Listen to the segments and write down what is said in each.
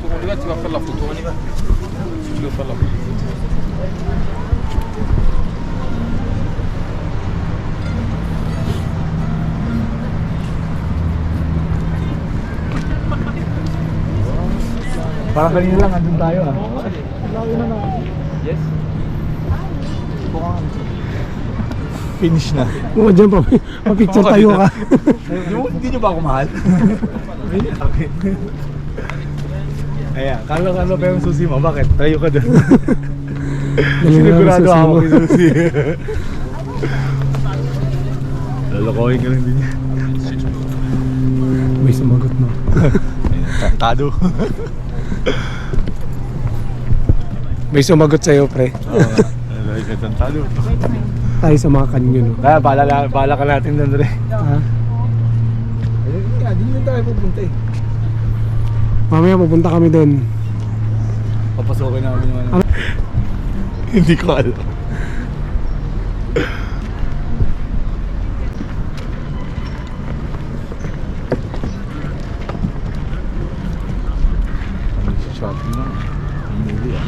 On y va, tu vas faire la photo, on y va. Tu veux faire la photo. Parang kanina lang, andun tayo ah. Yes. Finish na. Oo, dyan pa. Papicture tayo ka. Hindi nyo ba ako mahal? Ayan, kalo-kalo pa yung susi mo. Bakit? Tayo ka doon. Sinigurado ako kay susi. Lalokohin ka lang din yan. May sumagot mo. Tado. May sumagot sa'yo, pre. Oo nga. Lalokohin ka tado. Tayo sa mga kanyo, no? Bahala ka natin doon, Re. Ha? Hindi nyo tayo pupunta eh. Mamaya pupunta kami doon. Papasokin namin yung ano. Hindi ko alam. Shopping na. Hindi ah.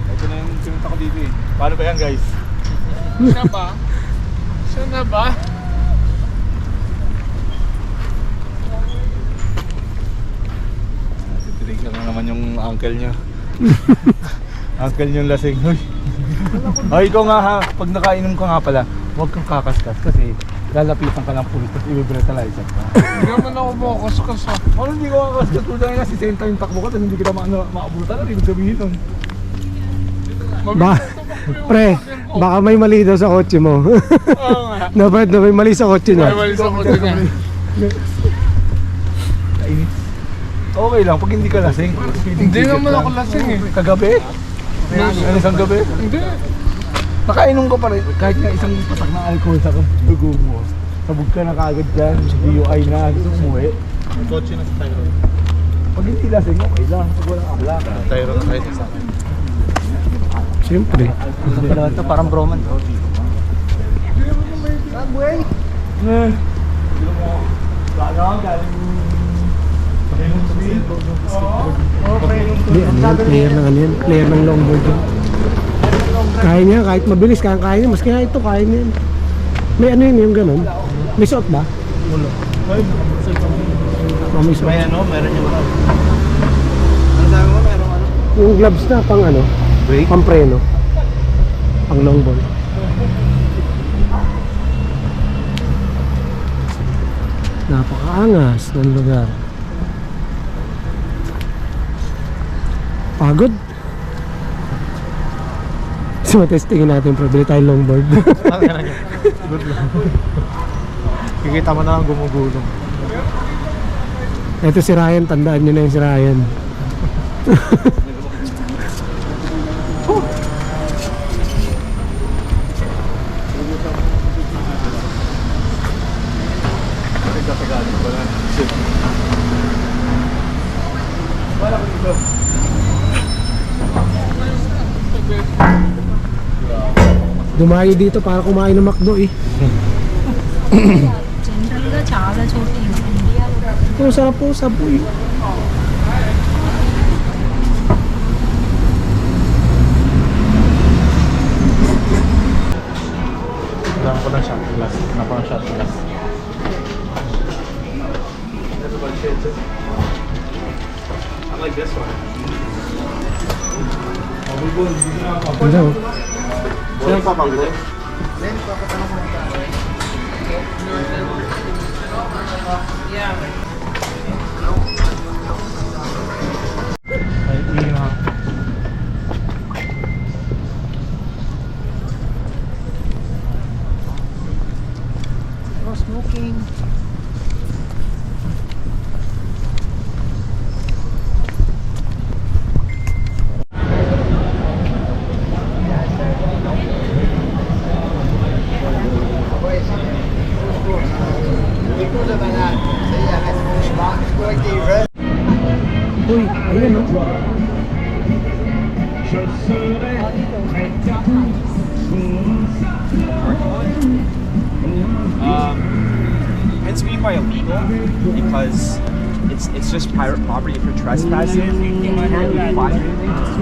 Ito na yung pinunta ko dito eh. Paano ba yan, guys? Siya ba? Siya na ba? Titigil lang naman yung uncle niya. Uncle niyo lasing. Hoy. Ay, ikaw nga ha. Pag nakainom ka nga pala, huwag kang kakaskas kasi lalapitan ka ng pulis at i-breathalyzer ka. Hindi naman ako makakaskas ha. Ano hindi ko kakaskas? Tulad nga si Senta yung takbo ka tapos hindi kita maabutan. Ano ibig sabihin nun? Pre, baka may mali daw sa kotse mo. Oo nga. Dapat na may mali sa kotse niya. May mali sa kotse niya. Kainis. Okay lang, pag hindi ka lasing. Hindi naman ako lasing eh. Kagabi? Ano isang gabi? Hindi. Nakainom ka pa rin. Kahit nga isang patak ng alcohol sa dugo mo. Sabog ka na kaagad dyan. DUI na. Gusto umuwi. May kotse na sa Tyron. Pag hindi lasing, okay lang. Pag walang abla. Tyron na kahit isa. Siyempre. Ito parang broman. Subway! Hindi, ano yan? Player ng ano yan? Player ng longboard yan. Kaya niya, kahit mabilis, kaya niya. Mas kaya ito, kaya niya yan. May ano yun, yung ganun? May suot ba? Wala. Oh, may suot. May ano, meron yung ano. Ano sabi mo, meron ano? Yung gloves na pang ano? Brake? Pang preno. Pang longboard. Napakaangas ng lugar. Pagod. So matestingin natin, pero bili tayo longboard. Good lang. Kikita mo na ang gumugulong. Ito si Ryan, tandaan nyo na yung si Ryan. Dumayo dito para kumain ng McDo eh. జనరల్గా చాలా చోట్ల ఇండియాలో Ito, sarap po, Subway. Kailangan ko ng shot glass. Hanap ko ng shot glass. I like this one. Hello. Sino papanggol? Ay, iya. smoking. Uy, ayan oh. It's being by illegal because it's just private property. If you're trespassing, you can't be fined or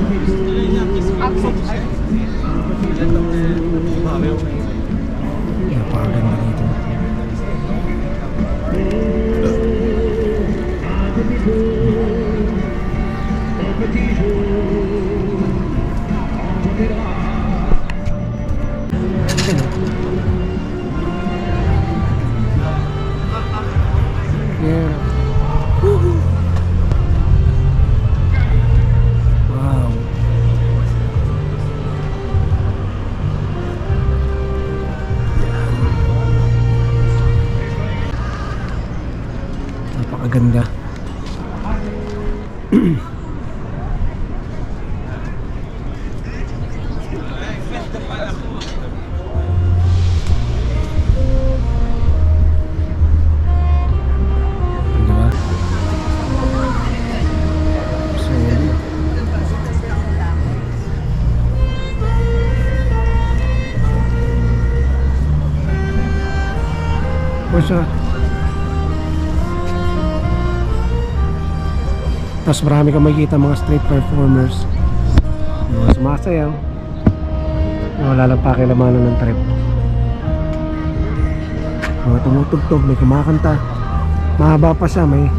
Napakaganda dito. Yeah. Wow. Napakaganda. Diba? Solid. Basta tapos marami kang makikita mga street performers, mga sumasayaw, wala lang pakilamanan ng trip, mga tumutugtog, may kumakanta, mahaba pa siya, may